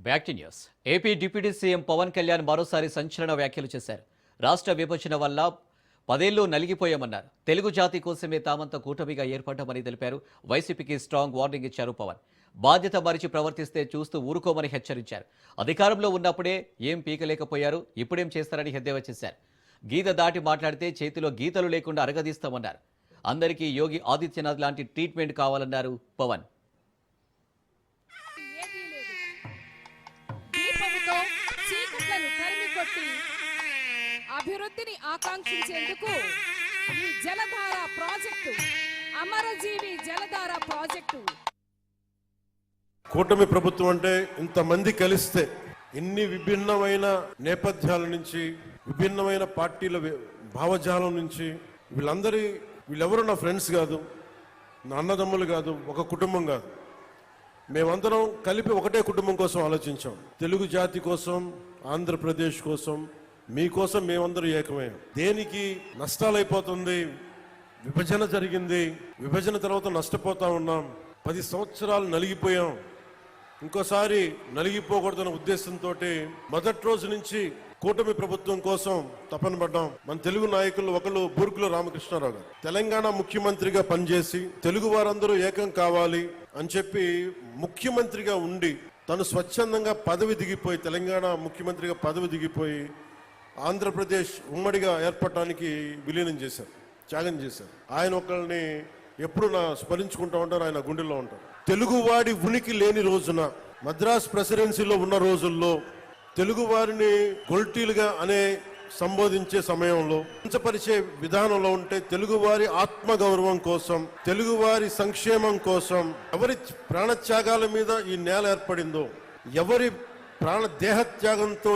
Back to news. AP deputy CM Pawan Kalyan మరోసారి సంచలన వ్యాఖ్యలు చేశారు. రాష్ట్ర విభజన వల్ల 10 ఏళ్లు నలిగిపోయామన్నారు. తెలుగు జాతి కోసమే తామంతా కూటమిగా ఏర్పడ్డామని తెలిపారు. వైసీపీకి స్ట్రాంగ్ వార్నింగ్ ఇచ్చారు పవన్. బాధ్యత మరిచి ప్రవర్తిస్తే చూస్తూ ఊరుకోమని హెచ్చరించారు. అధికారంలో ఉన్నప్పుడే ఏం పీకలేకపోయారు, ఇప్పుడేం చేస్తారని ఎద్దేవా చేశారు. గీత దాటి మాట్లాడితే చేతిలో గీతలు లేకుండా అరగదీస్తామన్నారు. అందరికీ యోగి ఆదిత్యనాథ్ లాంటి ట్రీట్మెంట్ కావాలన్నారు పవన్. అభివృద్ధిని ఆకాంక్షించేందుకు ఈ జలధార ప్రాజెక్టు, అమరజీవి జలధార ప్రాజెక్టు. కూటమి ప్రభుత్వం అంటే ఇంతమంది కలిస్తే ఇన్ని విభిన్నమైన నేపథ్యాల నుంచి, విభిన్నమైన పార్టీల భావజాలం నుంచి వీళ్ళెవరు నా ఫ్రెండ్స్ కాదు, నా అన్నదమ్ములు కాదు, ఒక కుటుంబం కాదు. మేమందరం కలిపి ఒకటే కుటుంబం కోసం ఆలోచించాం. తెలుగు జాతి కోసం, ఆంధ్రప్రదేశ్ కోసం, మీకోసం మేమందరూ ఏకమయ్యాం. దేనికి నష్టాలైపోతుంది, విభజన జరిగింది, విభజన తర్వాత నష్టపోతా ఉన్నాం, 10 సంవత్సరాలు నలిగిపోయాం, ఇంకోసారి నలిగిపోకూడదన్న ఉద్దేశంతో మొదటి రోజు నుంచి కూటమి ప్రభుత్వం కోసం తపన పడ్డాం. మన తెలుగు నాయకులు ఒకళ్ళు బూర్గుల రామకృష్ణారావు గారు తెలంగాణ ముఖ్యమంత్రిగా పనిచేసి తెలుగు వారందరూ ఏకం కావాలి అని చెప్పి ముఖ్యమంత్రిగా ఉండి తను స్వచ్ఛందంగా పదవి దిగిపోయి, తెలంగాణ ముఖ్యమంత్రిగా పదవి దిగిపోయి ఆంధ్రప్రదేశ్ ఉమ్మడిగా ఏర్పడటానికి విలీనం చేశారు, త్యాగం చేశారు. ఆయన ఒకళ్ళని ఎప్పుడు స్మరించుకుంటూ ఉంటారు, ఆయన గుండెల్లో ఉంటారు. తెలుగువాడి ఉనికి లేని రోజున, మద్రాస్ ప్రెసిడెన్సీలో ఉన్న రోజుల్లో తెలుగు వారిని గొల్టీలుగా సంబోధించే సమయంలో, కించపరిచే విధానంలో ఉంటే, తెలుగువారి ఆత్మగౌరవం కోసం, తెలుగువారి సంక్షేమం కోసం ఎవరి ప్రాణత్యాగాల మీద ఈ నేల ఏర్పడిందో, ఎవరి దేహత్యాగంతో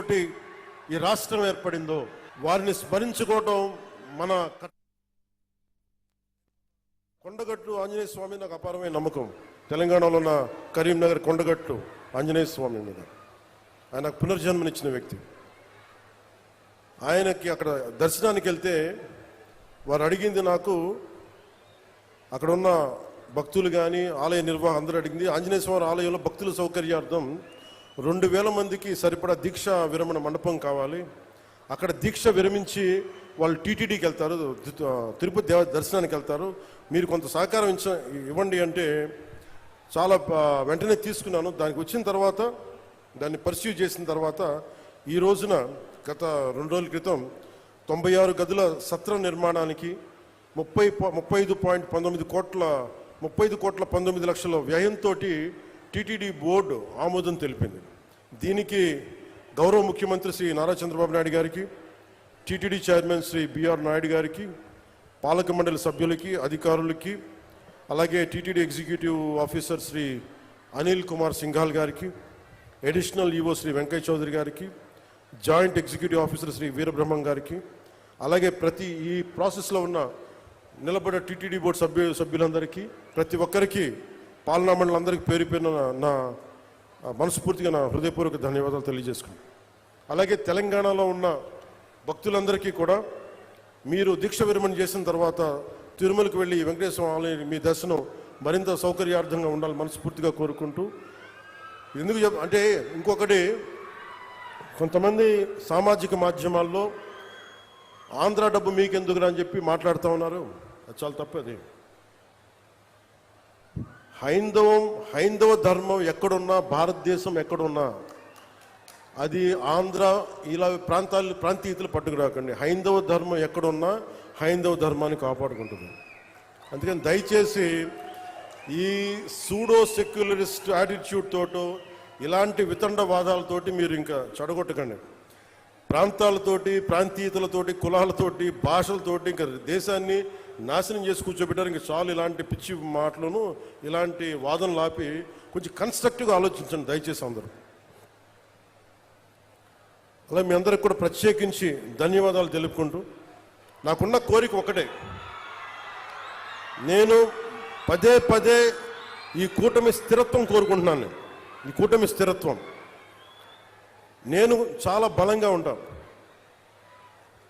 ఈ రాష్ట్రం ఏర్పడిందో వారిని స్మరించుకోవటం మన. కొండగట్టు ఆంజనేయ స్వామి నాకు అపారమైన నమ్మకం. తెలంగాణలో ఉన్న కరీంనగర్ కొండగట్టు ఆంజనేయ స్వామి మీద ఆయన పునర్జన్మనిచ్చిన వ్యక్తి. ఆయనకి అక్కడ దర్శనానికి వెళ్తే వారు అడిగింది, నాకు అక్కడ ఉన్న భక్తులు కానీ ఆలయ నిర్వాహకులు అందరూ అడిగింది, ఆంజనేయ స్వామి ఆలయంలో భక్తుల సౌకర్యార్థం 2000 మందికి సరిపడా దీక్ష విరమణ మండపం కావాలి. అక్కడ దీక్ష విరమించి వాళ్ళు టీటీడీకి వెళ్తారు, తిరుపతి దర్శనానికి వెళ్తారు, మీరు కొంత సహకారం ఇవ్వండి అంటే చాలా వెంటనే తీసుకున్నాను. దానికి వచ్చిన తర్వాత దాన్ని పర్స్యూ చేసిన తర్వాత ఈ రోజున గత 2 రోజుల క్రితం 96 గదుల సత్రం నిర్మాణానికి 35.19 కోట్ల 19 లక్షల వ్యయంతో టీటీడీ బోర్డు ఆమోదం తెలిపింది. దీనికి గౌరవ ముఖ్యమంత్రి శ్రీ నారా చంద్రబాబు నాయుడు గారికి, TTD chairman Shri B R Naidu గారికి, పాలక మండలి సభ్యులకి, అధికారులకి, అలాగే TTD executive officer Shri Anil Kumar Singhal గారికి, అడిషనల్ ఈవో శ్రీ వెంకయ్య చౌదరి గారికి, joint executive officer Shri Veerabrahmam గారికి, అలాగే ప్రతి ఈ ప్రాసెస్లో ఉన్న నిలబడ్డ టీటీడీ బోర్డు సభ్యులందరికీ, ప్రతి ఒక్కరికి, పాలనా మండలందరికీ పేరు పేరున నా మనస్ఫూర్తిగా నా హృదయపూర్వక ధన్యవాదాలు తెలియజేసుకున్నాను. అలాగే తెలంగాణలో ఉన్న భక్తులందరికీ కూడా మీరు దీక్ష విరమణ చేసిన తర్వాత తిరుమలకు వెళ్ళి వెంకటేశ్వర ఆలయం మీ దర్శనం మరింత సౌకర్యార్థంగా ఉండాలని మనస్ఫూర్తిగా కోరుకుంటూ, ఎందుకు అంటే ఇంకొకటి, కొంతమంది సామాజిక మాధ్యమాల్లో ఆంధ్ర డబ్బు మీకెందుకురా అని చెప్పి మాట్లాడుతూ ఉన్నారు. అది చాలా తప్పది. హైందవ ధర్మం ఎక్కడున్నా, భారతదేశం ఎక్కడున్నా, అది ఆంధ్ర ఇలా ప్రాంతీయతలు పట్టుకురాకండి. హైందవ ధర్మం ఎక్కడున్నా హైందవ ధర్మాన్ని కాపాడుకుంటుంది. అందుకని దయచేసి ఈ సూడో సెక్యులరిస్ట్ యాటిట్యూడ్ తోటో, ఇలాంటి వితండవాదాలతోటి మీరు ఇంకా చెడగొట్టకండి. ప్రాంతాలతోటి, ప్రాంతీయతలతోటి, కులాలతోటి, భాషలతోటి ఇంకా దేశాన్ని నాశనం చేసి కూర్చోబెట్టారు. ఇంకా చాలు ఇలాంటి పిచ్చి మాటలను, ఇలాంటి వాదనలు ఆపి కొంచెం కన్స్ట్రక్టివ్గా ఆలోచించండి దయచేసి అందరూ. అలా మీ అందరికి కూడా ప్రత్యేకించి ధన్యవాదాలు తెలుపుకుంటూ, నాకున్న కోరిక ఒకటే, నేను పదే ఈ కూటమి స్థిరత్వం కోరుకుంటున్నాను. ఈ కూటమి స్థిరత్వం, నేను చాలా బలంగా ఉంటాను.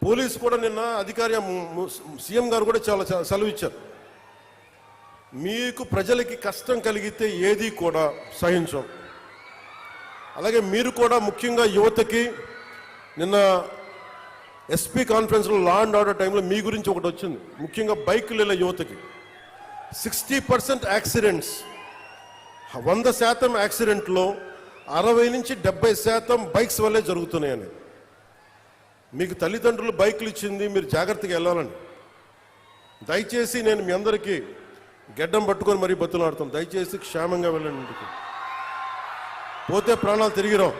పోలీసు కూడా నిన్న అధికారి సీఎం గారు కూడా చాలా సెలవు ఇచ్చారు. మీకు ప్రజలకి కష్టం కలిగితే ఏది కూడా సహించం. అలాగే మీరు కూడా ముఖ్యంగా యువతకి నిన్న ఎస్పీ కాన్ఫరెన్స్లో లా అండ్ ఆర్డర్ టైంలో మీ గురించి ఒకటి వచ్చింది. ముఖ్యంగా బైకుల యువతకి 60% యాక్సిడెంట్స్, 100% యాక్సిడెంట్లో 60 నుంచి 70% బైక్స్ వల్లే జరుగుతున్నాయని. మీకు తల్లిదండ్రులు బైకులు ఇచ్చింది, మీరు జాగ్రత్తగా వెళ్ళాలని. దయచేసి నేను మీ అందరికీ గెడ్డం పట్టుకొని మరీ బతులాడుతాను, దయచేసి క్షేమంగా వెళ్ళండి ఇంటికి. పోతే ప్రాణాలు తిరిగిరావు.